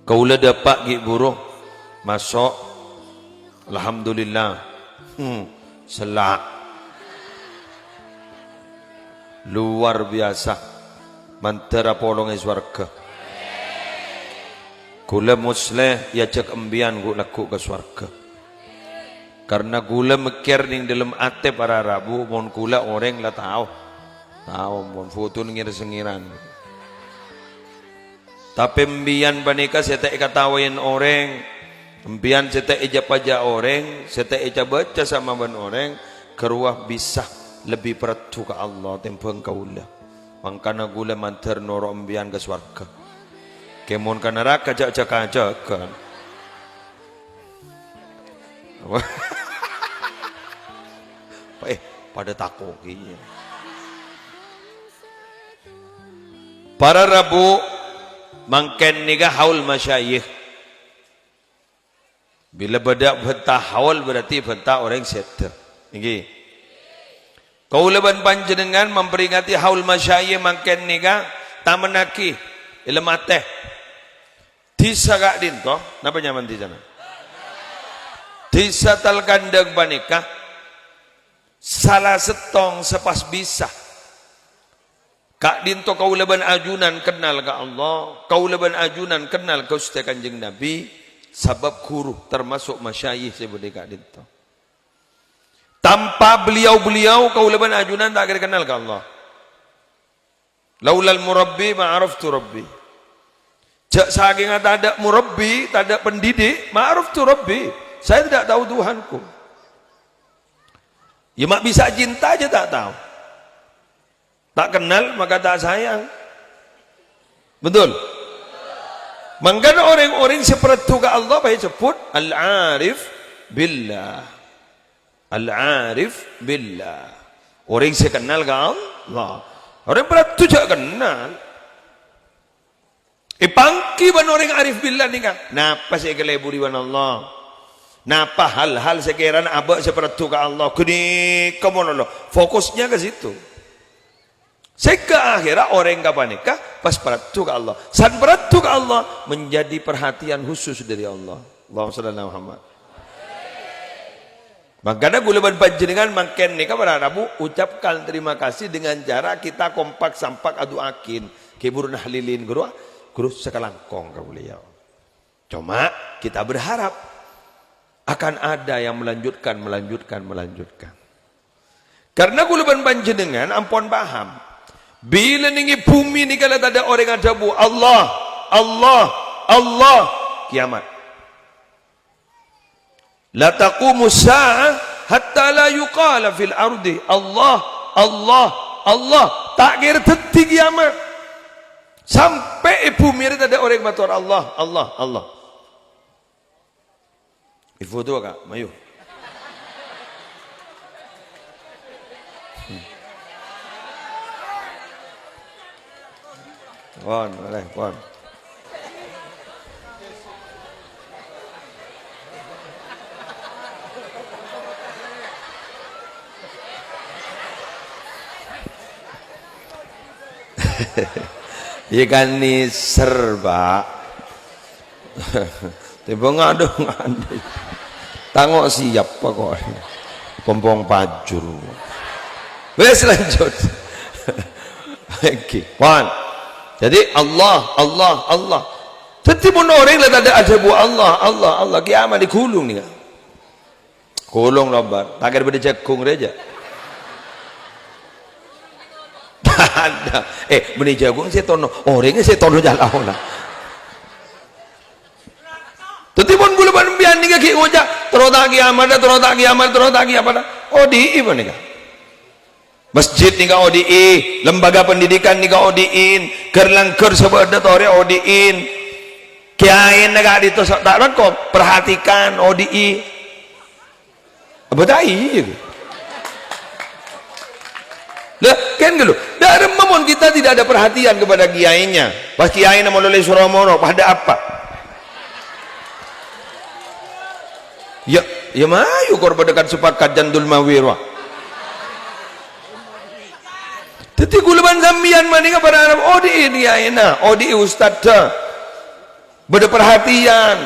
Kaula dapat gi buruh masuk, alhamdulillah. Selak luar biasa, mantera polongi swarga. Kula musleh ya cek embian gu laku ke swarga. Karena kula mikir ning dalam ate para rabu, mon kula orang lah tahu mon foto ngir sengiran. Tapi embian panika saya tak katawain orang, embian saya tak ijab aja orang, saya tak ijab baca sama ban orang, keruah bisa lebih peratu ke Allah tempeng kaula. Mangkana gula manter noro embian ke swarga. Kemon ka neraka jak kan. Pada takoki. Para rabu mangken niga haul masyayikh. Bila bedak bentah haul berarti bentah orang setter. Niki. Kaulaban panjenengan memperingati haul masyayikh mangken niga tamanaki ilmu teh. Tisa gak dinto, napa nyaman di sana? Tisa tal kandang banika salah setong sepas bisa. Kak dinto kaulaban ajunan kenal ke Allah, kaulaban ajunan kenal ke Ustaz Kanjeng Nabi, sabab guru termasuk masyayikh sebudi kak dinto. Tanpa beliau-beliau kaulaban ajunan tak akan kenal ke Allah. Laulal murabbi ma'araftu rabbi. Jak saking tak ada murabbi, tak ada pendidik, ma'araftu rabbi. Saya tidak tahu Tuhanku. Ya mak bisa cinta aja tak tahu. Tak kenal maka tak sayang. Betul? Maka orang-orang seperti ke Allah baik sebut al-arif billah. Al-arif billah. Orang yang kenal ke Allah. Orang peratu jak kenal. Pangki ban orang arif billah ni kan. Napa saya keleburi ban Allah? Napa hal-hal sekiranya abak seperti ke Allah? Kini kamu Allah. Fokusnya ke situ. Sehingga akhirnya orang kapan nikah pas peratu ke Allah. Saat peratu ke Allah menjadi perhatian khusus dari Allah. Allahumma shalli ala Muhammad. Makanya gulaban panjenengan makin nikah pada Rabu ucapkan terima kasih dengan cara kita kompak sampak adu akin. Kibur nahlilin guru sekalangkong ke beliau. Cuma kita berharap akan ada yang melanjutkan. Karena gulaban panjenengan ampun paham. Bila ningi bumi ni kalau tak ada orang ada bu Allah kiamat. La taqumu sa'ah hatta la yuqala fil ardi Allah tak kira detik kiamat sampai bumi ni tak ada orang matur Allah. Ibu tu kak, mayu. Pon. Ikan ni serba. Tiba ngadu. Tangok siap kok. Pompong pajur. Wes lanjut. Oke, Pon. Jadi Allah. Jadi pun orang lah tak ada bu Allah. Kiamat di kulung ni kan. Kulung lobar. Tak ada pada jagung reja. Ada. Beni jagung saya tono. Orangnya saya tono jalan lah. Jadi pun gula ban bian ni kaki ngojak. Terus tak kiamat. Odi apa ni kan? Masjid ni ka ODI, lembaga pendidikan ni ka ODI-in, kerlangker sebedah tore ODI-in. Kiai negara itu tak kok perhatikan ODI. Apa tai? Lah kan dulu. Dari memon kita tidak ada perhatian kepada kiainya. Pas kiai nama oleh Suramono pada apa? Ya mayu korban dekat sepakat jandul mawirwa. Jadi gulaban sambian manika pada Arab ODI dia enak, ODI ustaz dah. beda perhatian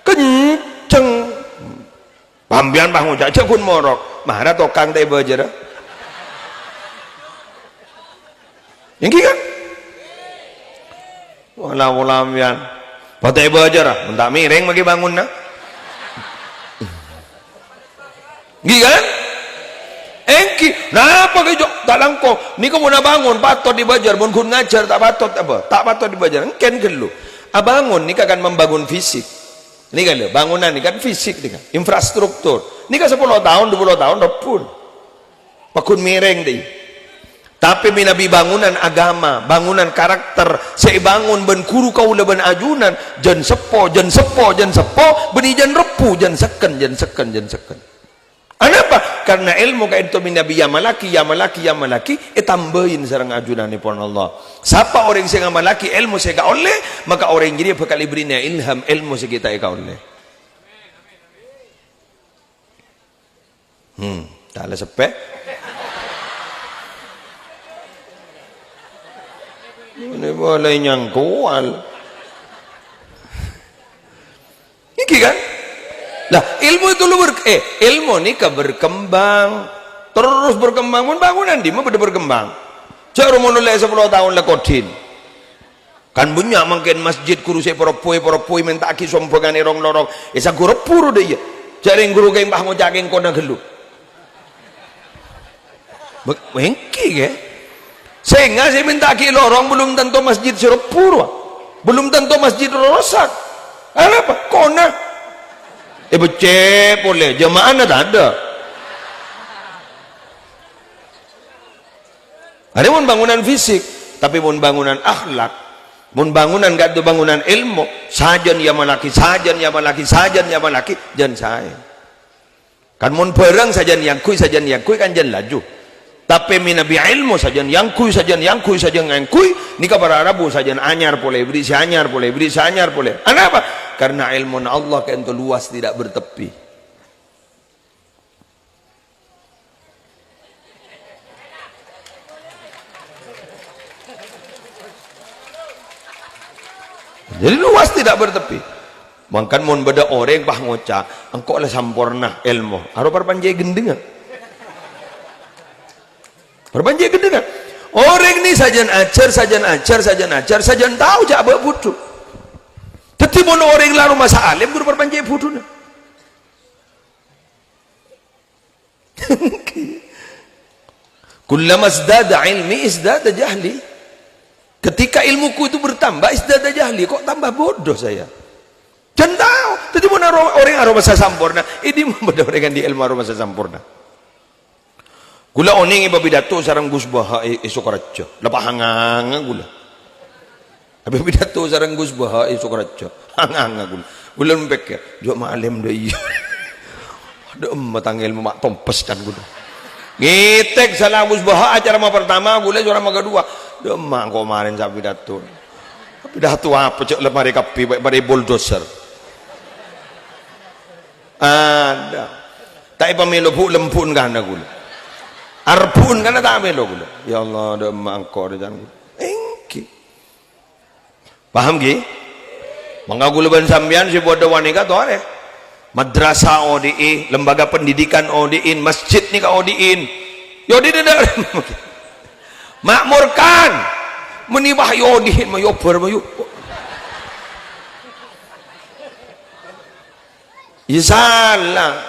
kenceng pambian bangun caca kun morok mahara tokang teh bajar yang kan wala ambian patai bajar mentah miring bagi bangun na kan engki napa kejo tak langko ni kamu na bangun patot di bajar mun kun ngajar tak patot di bajar engken gelu abangun ni akan membangun fisik ini kan bangunan ini kan fisik ini kan infrastruktur ini kan 10 tahun 20 tahun repun pakun miring deh tapi minabi bangunan agama bangunan karakter saya bangun ben kuru kau ben ajunan jan sepo beni jan repu jan seken kenapa? Karena ilmu ka itu minabi ya malaki tambahin sarang ajunan ni pon Allah. Siapa orang yang malaki ilmu saya ka oleh, maka orang jadi bakal diberinya ilham ilmu kita ka oleh. Tak ada sepek. Ini boleh nyangkual. Iki kan? Lah ilmu itu lu ilmu ni berkembang terus berkembang bangunan di mana berkembang cara mulai 10 tahun lekodin kan punya mungkin masjid guru saya poropoi minta aki sompongan erong lorong esa guru puru deh ya cari guru kayak mbah mau jaga kona gelu mengki ke sehingga saya minta aki lorong belum tentu masjid serapuru belum tentu masjid rosak apa kona becek boleh jemaah ada pun bangunan fisik tapi pun bangunan akhlak pun bangunan gak ada bangunan ilmu sajan ya malaki jan saya kan mun perang sajan yang kui kan jan laju tapi minabi ilmu sajan yang kui ni kabar Arabu sajan anyar boleh beri anyar boleh apa karena ilmu Allah kan itu luas tidak bertepi jadi luas tidak bertepi mangkan mun beda orang bah ngoca engkau lah sampurna ilmu aro perpanjai gendengan orang ni sajan ajar sajan tahu jak butuh tapi mun orang lalu masa alim guru perpanjai butuh kullama izdada ilmi izdada jahli ketika ilmuku itu bertambah izdada jahli kok tambah bodoh saya jangan tahu jadi mun orang aroma sampurna ini membeda orang di ilmu aroma sampurna gula oning iba bidato sarang Gus Baha esok raja lepas hangang gula tapi bidato sarang Gus Baha esok raja hangang gula mempekir jok maklem deh iya ada matang ilmu mak tompes kan gula ngitek salah Gus Baha acara pertama gula suara kedua demak kok kemarin sa pidato apa cek lemari kapi pada bulldozer ada tak pemilu bu lempun kan gula arpun kan tak melo gula ya Allah demak kok dan engki paham ki mangga gula ban sampean si bodo wanita to are madrasah ODI lembaga pendidikan ODI masjid ni ka ODI yo di makmurkan menibah yodihin mayobar mayu isalah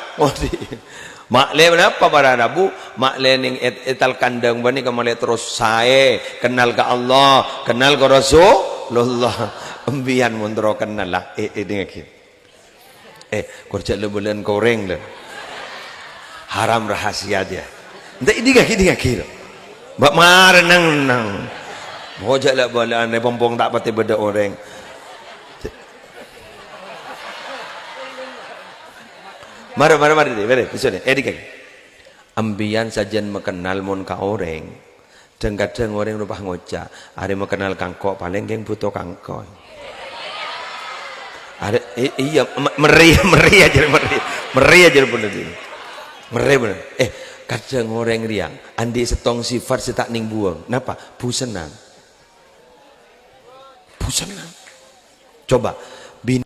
maklem apa para Arabu maklem yang etal kandang bani kemale terus saya kenal ke Allah kenal ke Rasulullah embian mundro kenal lah ini kerja lebulan koreng le haram rahasia dia ndak ini gak Mbak marenang mau jalan balan pompong tak pati beda orang mari deh bisa deh kaki ambian sajen mengenal mon ka orang dan kadang orang lupa ngoca hari mengenal kangkok paling yang butuh kangkok ada iya meriah aja bener bener kadang orang riang andi setong sifat setak ning buang napa busenang coba bina